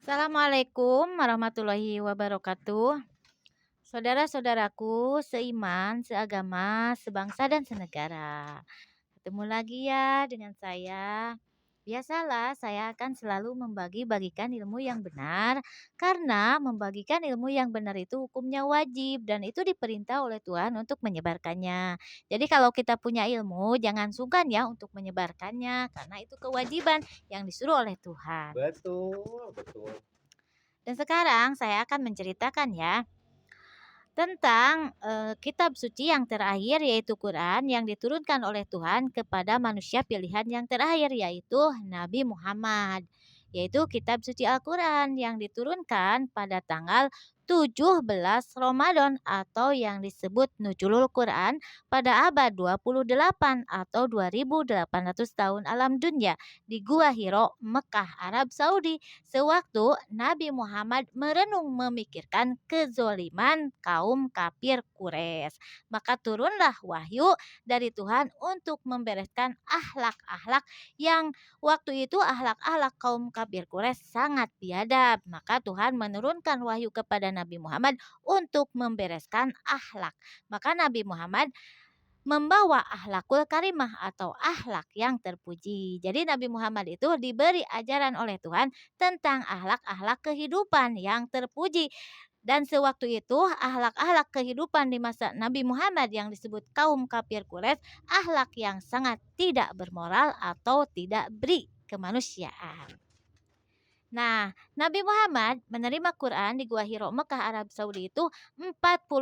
Assalamualaikum warahmatullahi wabarakatuh. Saudara-saudaraku seiman, seagama, sebangsa dan senegara. Ketemu lagi ya dengan saya. Biasalah saya akan selalu membagi-bagikan ilmu yang benar karena membagikan ilmu yang benar itu hukumnya wajib dan itu diperintah oleh Tuhan untuk menyebarkannya. Jadi kalau kita punya ilmu jangan sungkan ya untuk menyebarkannya karena itu kewajiban yang disuruh oleh Tuhan. Betul betul. Dan sekarang saya akan menceritakan ya tentang, kitab suci yang terakhir yaitu Quran yang diturunkan oleh Tuhan kepada manusia pilihan yang terakhir yaitu Nabi Muhammad. Yaitu kitab suci Al-Quran yang diturunkan pada tanggal 17 Ramadan atau yang disebut Nuzulul Quran pada abad 28 atau 2800 tahun alam dunia di Gua Hiro, Mekah, Arab Saudi. Sewaktu Nabi Muhammad merenung memikirkan kezoliman kaum kafir Quraisy, maka turunlah wahyu dari Tuhan untuk membereskan akhlak-akhlak yang waktu itu akhlak-akhlak kaum kafir Quraisy sangat biadab. Maka Tuhan menurunkan wahyu kepada Nabi Muhammad untuk membereskan akhlak. Maka Nabi Muhammad membawa akhlakul karimah atau akhlak yang terpuji. Jadi Nabi Muhammad itu diberi ajaran oleh Tuhan tentang akhlak-akhlak kehidupan yang terpuji. Dan sewaktu itu akhlak-akhlak kehidupan di masa Nabi Muhammad yang disebut kaum kafir Quraisy, akhlak yang sangat tidak bermoral atau tidak beri kemanusiaan. Nah, Nabi Muhammad menerima Quran di Gua Hiro Mekah Arab Saudi itu 40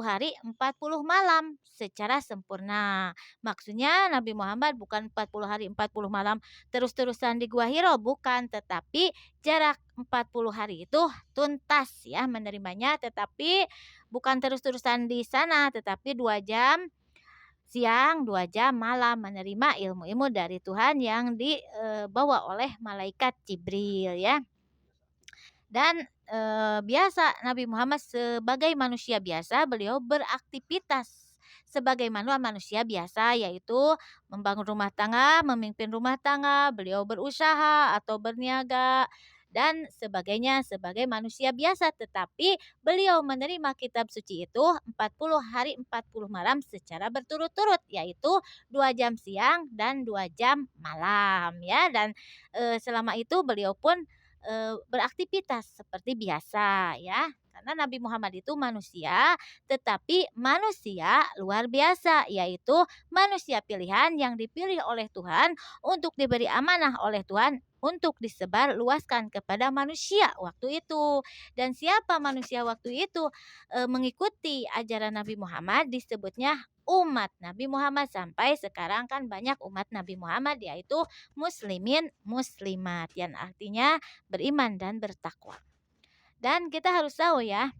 hari 40 malam secara sempurna. Maksudnya Nabi Muhammad bukan 40 hari 40 malam terus-terusan di Gua Hiro, bukan, tetapi jarak 40 hari itu tuntas ya menerimanya, tetapi bukan terus-terusan di sana, tetapi 2 jam siang, 2 jam malam menerima ilmu-ilmu dari Tuhan yang dibawa oleh malaikat Jibril ya. Dan, biasa Nabi Muhammad sebagai manusia biasa beliau beraktivitas sebagaimana manusia biasa yaitu membangun rumah tangga, memimpin rumah tangga, beliau berusaha atau berniaga dan sebagainya sebagai manusia biasa. Tetapi beliau menerima kitab suci itu 40 hari 40 malam secara berturut-turut yaitu 2 jam siang dan 2 jam malam ya dan, selama itu beliau pun beraktivitas seperti biasa ya. Karena Nabi Muhammad itu manusia, tetapi manusia luar biasa, yaitu manusia pilihan yang dipilih oleh Tuhan untuk diberi amanah oleh Tuhan untuk disebar luaskan kepada manusia waktu itu. Dan siapa manusia waktu itu mengikuti ajaran Nabi Muhammad disebutnya umat Nabi Muhammad sampai sekarang kan banyak umat Nabi Muhammad yaitu muslimin muslimat yang artinya beriman dan bertakwa. Dan kita harus tahu ya,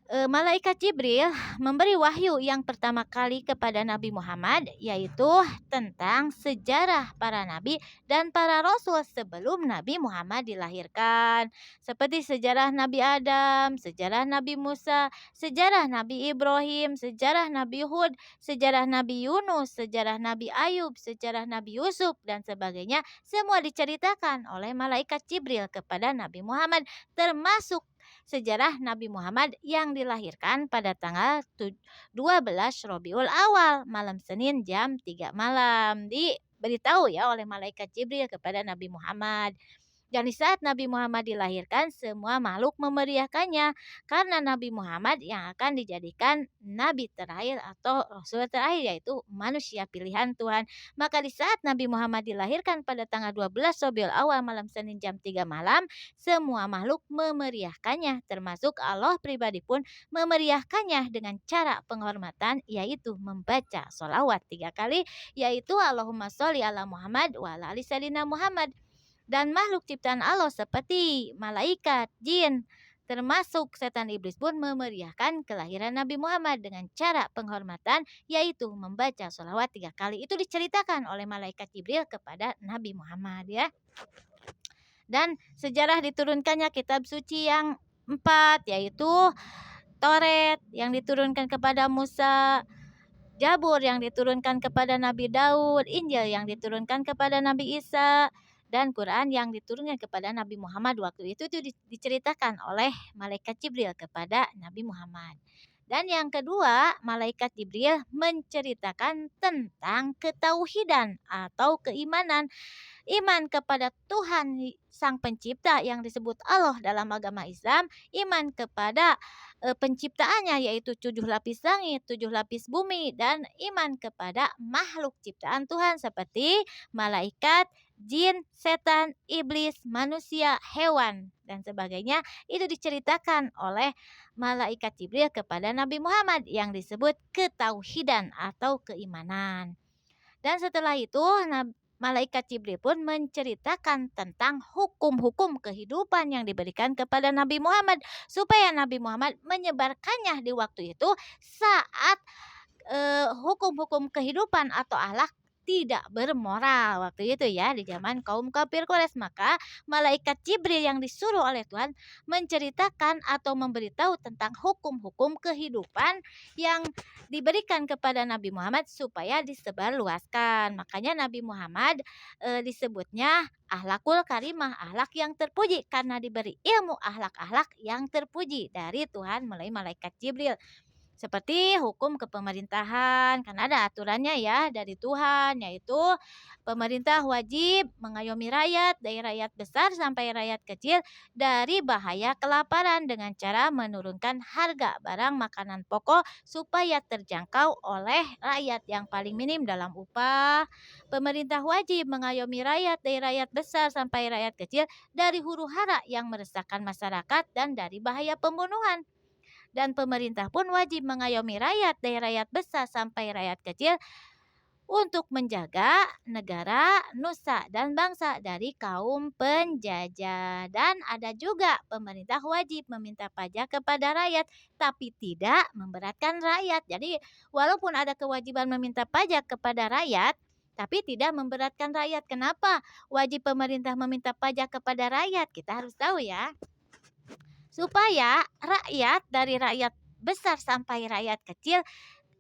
malaikat Jibril memberi wahyu yang pertama kali kepada Nabi Muhammad yaitu tentang sejarah para nabi dan para rasul sebelum Nabi Muhammad dilahirkan. Seperti sejarah Nabi Adam, sejarah Nabi Musa, sejarah Nabi Ibrahim, sejarah Nabi Hud, sejarah Nabi Yunus, sejarah Nabi Ayub, sejarah Nabi Yusuf dan sebagainya. Semua diceritakan oleh malaikat Jibril kepada Nabi Muhammad termasuk sejarah Nabi Muhammad yang dilahirkan pada tanggal 12 Rabiul Awal malam Senin jam 3 malam. Diberitahu ya oleh malaikat Jibril kepada Nabi Muhammad. Dan di saat Nabi Muhammad dilahirkan, semua makhluk memeriahkannya karena Nabi Muhammad yang akan dijadikan nabi terakhir atau rasul terakhir yaitu manusia pilihan Tuhan. Maka di saat Nabi Muhammad dilahirkan pada tanggal 12 Rabiul Awal malam Senin jam 3 malam, semua makhluk memeriahkannya termasuk Allah pribadi pun memeriahkannya dengan cara penghormatan yaitu membaca sholawat 3 kali yaitu Allahumma sholli ala Muhammad wa ala ali sayyidina Muhammad. Dan makhluk ciptaan Allah seperti malaikat, jin, termasuk setan iblis pun memeriahkan kelahiran Nabi Muhammad dengan cara penghormatan yaitu membaca sholawat 3 kali. Itu diceritakan oleh malaikat Jibril kepada Nabi Muhammad ya. Dan sejarah diturunkannya kitab suci yang 4 yaitu Toret yang diturunkan kepada Musa, Zabur yang diturunkan kepada Nabi Daud, Injil yang diturunkan kepada Nabi Isa, dan Quran yang diturunkan kepada Nabi Muhammad waktu itu tuh diceritakan oleh malaikat Jibril kepada Nabi Muhammad. Dan yang kedua, malaikat Jibril menceritakan tentang ketauhidan atau keimanan. Iman kepada Tuhan Sang Pencipta yang disebut Allah dalam agama Islam, iman kepada penciptaannya yaitu 7 lapis langit, 7 lapis bumi, dan iman kepada makhluk ciptaan Tuhan seperti malaikat, jin, setan, iblis, manusia, hewan, dan sebagainya. Itu diceritakan oleh malaikat Jibril kepada Nabi Muhammad yang disebut ketauhidan atau keimanan. Dan setelah itu malaikat Jibril pun menceritakan tentang hukum-hukum kehidupan yang diberikan kepada Nabi Muhammad supaya Nabi Muhammad menyebarkannya di waktu itu saat hukum-hukum kehidupan atau akhlak tidak bermoral waktu itu ya di zaman kaum kafir Quraisy. Maka malaikat Jibril yang disuruh oleh Tuhan menceritakan atau memberitahu tentang hukum-hukum kehidupan yang diberikan kepada Nabi Muhammad supaya disebarluaskan. Makanya Nabi Muhammad disebutnya ahlakul karimah, ahlak yang terpuji karena diberi ilmu ahlak-ahlak yang terpuji dari Tuhan melalui malaikat Jibril. Seperti hukum kepemerintahan, kan ada aturannya ya dari Tuhan, yaitu pemerintah wajib mengayomi rakyat, dari rakyat besar sampai rakyat kecil dari bahaya kelaparan dengan cara menurunkan harga barang makanan pokok supaya terjangkau oleh rakyat yang paling minim dalam upah. Pemerintah wajib mengayomi rakyat dari rakyat besar sampai rakyat kecil dari huru-hara yang meresahkan masyarakat dan dari bahaya pembunuhan. Dan pemerintah pun wajib mengayomi rakyat dari rakyat besar sampai rakyat kecil untuk menjaga negara, nusa, dan bangsa dari kaum penjajah. Dan ada juga pemerintah wajib meminta pajak kepada rakyat, tapi tidak memberatkan rakyat. Jadi walaupun ada kewajiban meminta pajak kepada rakyat, tapi tidak memberatkan rakyat. Kenapa wajib pemerintah meminta pajak kepada rakyat? Kita harus tahu ya. Supaya rakyat dari rakyat besar sampai rakyat kecil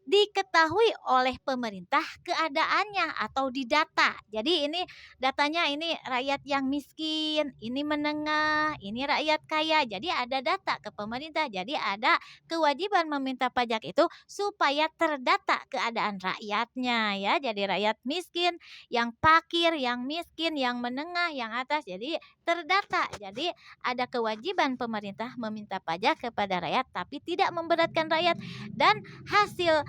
diketahui oleh pemerintah keadaannya atau didata. Jadi ini datanya ini rakyat yang miskin, ini menengah, ini rakyat kaya. Jadi ada data ke pemerintah. Jadi ada kewajiban meminta pajak itu supaya terdata keadaan rakyatnya ya. Jadi rakyat miskin, yang fakir, yang miskin, yang menengah, yang atas. Jadi terdata. Jadi ada kewajiban pemerintah meminta pajak kepada rakyat tapi tidak memberatkan rakyat, dan hasil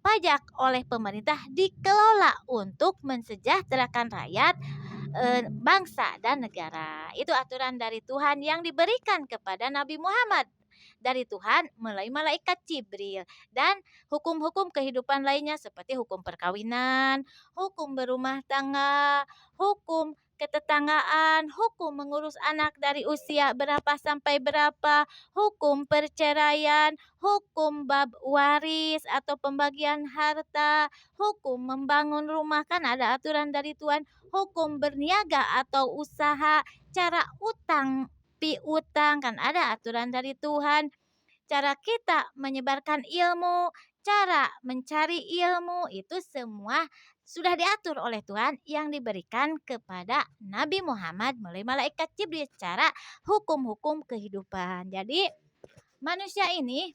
pajak oleh pemerintah dikelola untuk mensejahterakan rakyat, bangsa dan negara. Itu aturan dari Tuhan yang diberikan kepada Nabi Muhammad dari Tuhan melalui malaikat Jibril. Dan hukum-hukum kehidupan lainnya seperti hukum perkawinan, hukum berumah tangga, hukum ketetanggaan, hukum mengurus anak dari usia berapa sampai berapa, hukum perceraian, hukum bab waris atau pembagian harta, hukum membangun rumah, kan ada aturan dari Tuhan, hukum berniaga atau usaha, cara utang piutang, kan ada aturan dari Tuhan. Cara kita menyebarkan ilmu, cara mencari ilmu, itu semua sudah diatur oleh Tuhan yang diberikan kepada Nabi Muhammad melalui malaikat Jibril, cara hukum-hukum kehidupan. Jadi manusia ini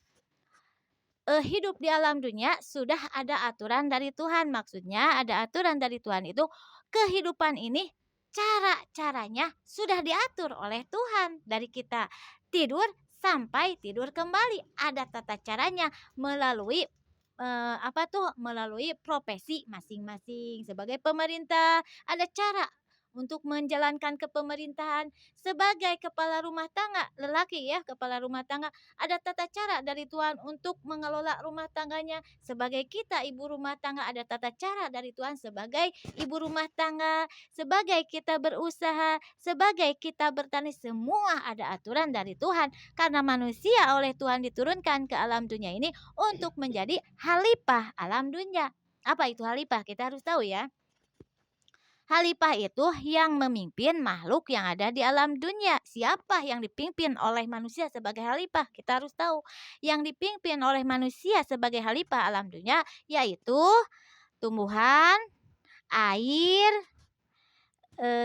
hidup di alam dunia sudah ada aturan dari Tuhan. Maksudnya ada aturan dari Tuhan itu kehidupan ini cara-caranya sudah diatur oleh Tuhan. Dari kita tidur sampai tidur kembali ada tata caranya melalui melalui profesi masing-masing. Sebagai pemerintah ada cara untuk menjalankan kepemerintahan. Sebagai kepala rumah tangga, lelaki ya, kepala rumah tangga, ada tata cara dari Tuhan untuk mengelola rumah tangganya. Sebagai kita ibu rumah tangga, ada tata cara dari Tuhan sebagai ibu rumah tangga. Sebagai kita berusaha, sebagai kita bertani, semua ada aturan dari Tuhan. Karena manusia oleh Tuhan diturunkan ke alam dunia ini untuk menjadi khalifah alam dunia. Apa itu khalifah? Kita harus tahu ya. Khalifah itu yang memimpin makhluk yang ada di alam dunia. Siapa yang dipimpin oleh manusia sebagai khalifah? Kita harus tahu. Yang dipimpin oleh manusia sebagai khalifah alam dunia yaitu tumbuhan, air,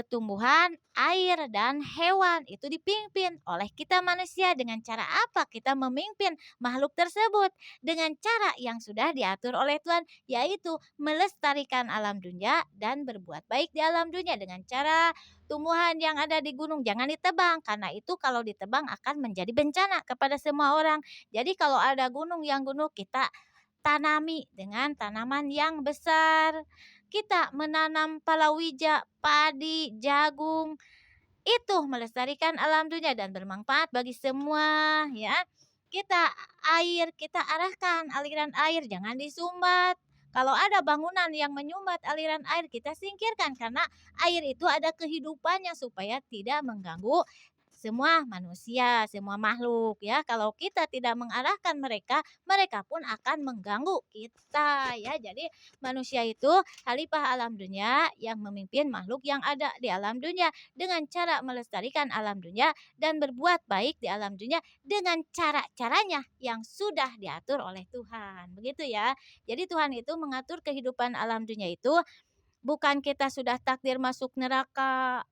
tumbuhan, air, dan hewan itu dipimpin oleh kita manusia. Dengan cara apa kita memimpin makhluk tersebut? Dengan cara yang sudah diatur oleh Tuhan, yaitu melestarikan alam dunia dan berbuat baik di alam dunia. Dengan cara tumbuhan yang ada di gunung jangan ditebang, karena itu kalau ditebang akan menjadi bencana kepada semua orang. Jadi kalau ada gunung yang gunung, kita tanami dengan tanaman yang besar. Kita menanam palawija, padi, jagung, itu melestarikan alam dunia dan bermanfaat bagi semua, ya. Kita arahkan aliran air, jangan disumbat. Kalau ada bangunan yang menyumbat aliran air, kita singkirkan karena air itu ada kehidupannya supaya tidak mengganggu semua manusia, semua makhluk, ya. Kalau kita tidak mengarahkan mereka, mereka pun akan mengganggu kita, ya. Jadi manusia itu khalifah alam dunia yang memimpin makhluk yang ada di alam dunia dengan cara melestarikan alam dunia dan berbuat baik di alam dunia dengan cara-caranya yang sudah diatur oleh Tuhan. Begitu ya. Jadi Tuhan itu mengatur kehidupan alam dunia itu bukan kita sudah takdir masuk neraka,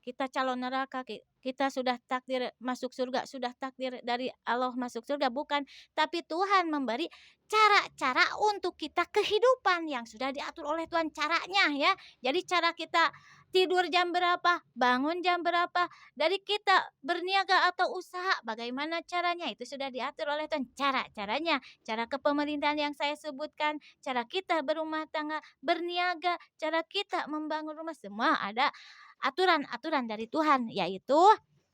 kita calon neraka, kita sudah takdir masuk surga, sudah takdir dari Allah masuk surga, bukan. Tapi Tuhan memberi cara-cara untuk kita kehidupan yang sudah diatur oleh Tuhan caranya, ya. Jadi cara kita tidur jam berapa, bangun jam berapa, dari kita berniaga atau usaha, bagaimana caranya, itu sudah diatur oleh Tuhan cara-caranya. Cara kepemerintahan yang saya sebutkan, cara kita berumah tangga, berniaga, cara kita membangun rumah, semua ada aturan-aturan dari Tuhan, yaitu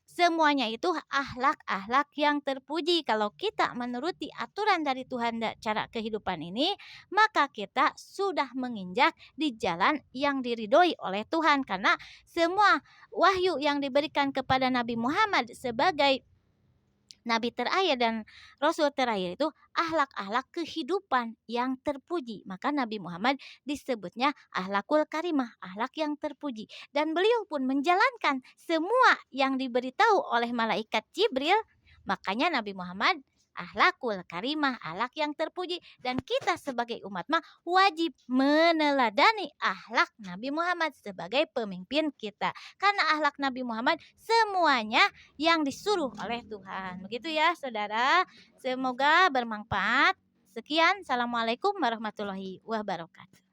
semuanya itu akhlak-akhlak yang terpuji. Kalau kita menuruti aturan dari Tuhan cara kehidupan ini, maka kita sudah menginjak di jalan yang diridhoi oleh Tuhan. Karena semua wahyu yang diberikan kepada Nabi Muhammad sebagai nabi terakhir dan rasul terakhir itu akhlak-akhlak kehidupan yang terpuji. Maka Nabi Muhammad disebutnya akhlakul karimah, akhlak yang terpuji. Dan beliau pun menjalankan semua yang diberitahu oleh malaikat Jibril. Makanya Nabi Muhammad akhlakul karimah, akhlak yang terpuji. Dan kita sebagai umat wajib meneladani akhlak Nabi Muhammad sebagai pemimpin kita. Karena akhlak Nabi Muhammad semuanya yang disuruh oleh Tuhan. Begitu ya, Saudara. Semoga bermanfaat. Sekian, Assalamualaikum warahmatullahi wabarakatuh.